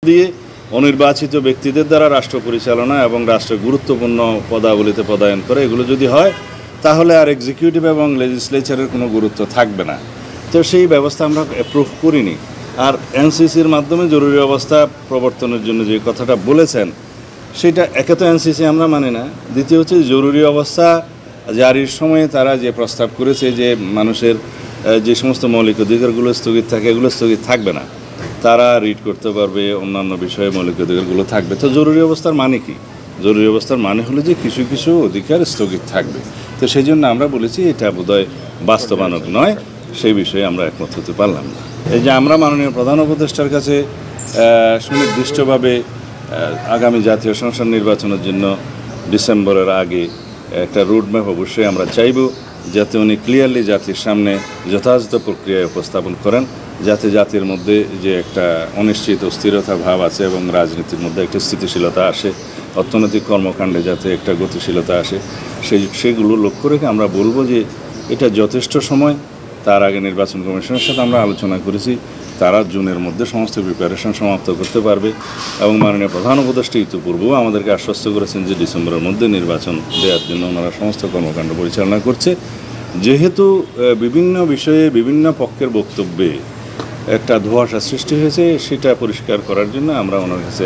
দিয়ে অনির্বাচিত ব্যক্তিদের দ্বারা রাষ্ট্র পরিচালনা এবং রাষ্ট্রের গুরুত্বপূর্ণ পদাবলিতে পদায়ন করে এগুলো যদি হয় তাহলে আর এক্সিকিউটিভ এবং লেজিসলেচারের কোনো গুরুত্ব থাকবে না। তো সেই ব্যবস্থা আমরা অ্যাপ্রুভ করিনি। আর এনসিসির মাধ্যমে জরুরি অবস্থা প্রবর্তনের জন্য যে কথাটা বলেছেন সেটা একে তো এনসিসি আমরা মানি না, দ্বিতীয় হচ্ছে জরুরি অবস্থা জারির সময়ে তারা যে প্রস্তাব করেছে যে মানুষের যে সমস্ত মৌলিক অধিকারগুলো স্থগিত থাকে এগুলো স্থগিত থাকবে না, তারা রিড করতে পারবে, অন্যান্য বিষয়ে মৌলিক অধিকারগুলো থাকবে। তো জরুরি অবস্থার মানে কি? জরুরি অবস্থার মানে হলো যে কিছু কিছু অধিকার স্থগিত থাকবে। তো সেই জন্য আমরা বলেছি এটা বোধহয় বাস্তবায়নক নয়, সেই বিষয়ে আমরা একমত হতে পারলাম না। এই যে আমরা মাননীয় প্রধান উপদেষ্টার কাছে সুনির্দিষ্টভাবে আগামী জাতীয় সংসদ নির্বাচনের জন্য ডিসেম্বরের আগে একটা রোডম্যাপ অবশ্যই আমরা চাইব, যাতে উনি ক্লিয়ারলি জাতির সামনে যথাযথ প্রক্রিয়ায় উপস্থাপন করেন, যাতে জাতির মধ্যে যে একটা অনিশ্চিত অস্থিরতা ভাব আছে এবং রাজনীতির মধ্যে একটা স্থিতিশীলতা আসে, অর্থনৈতিক কর্মকাণ্ডে যাতে একটা গতিশীলতা আসে, সেগুলো লক্ষ্য রেখে আমরা বলবো যে এটা যথেষ্ট সময়। তার আগে নির্বাচন কমিশনের সাথে আমরা আলোচনা করেছি, তারা জুনের মধ্যে সমস্ত প্রিপারেশন সমাপ্ত করতে পারবে এবং মাননীয় প্রধান উপদেষ্টা ইতিপূর্বেও আমাদেরকে আশ্বস্ত করেছেন যে ডিসেম্বরের মধ্যে নির্বাচন দেওয়ার জন্য ওনারা সমস্ত কর্মকাণ্ড পরিচালনা করছে। যেহেতু বিভিন্ন বিষয়ে বিভিন্ন পক্ষের বক্তব্যে একটা ধোঁয়াশা সৃষ্টি হয়েছে, সেটা পরিষ্কার করার জন্য আমরা ওনার কাছে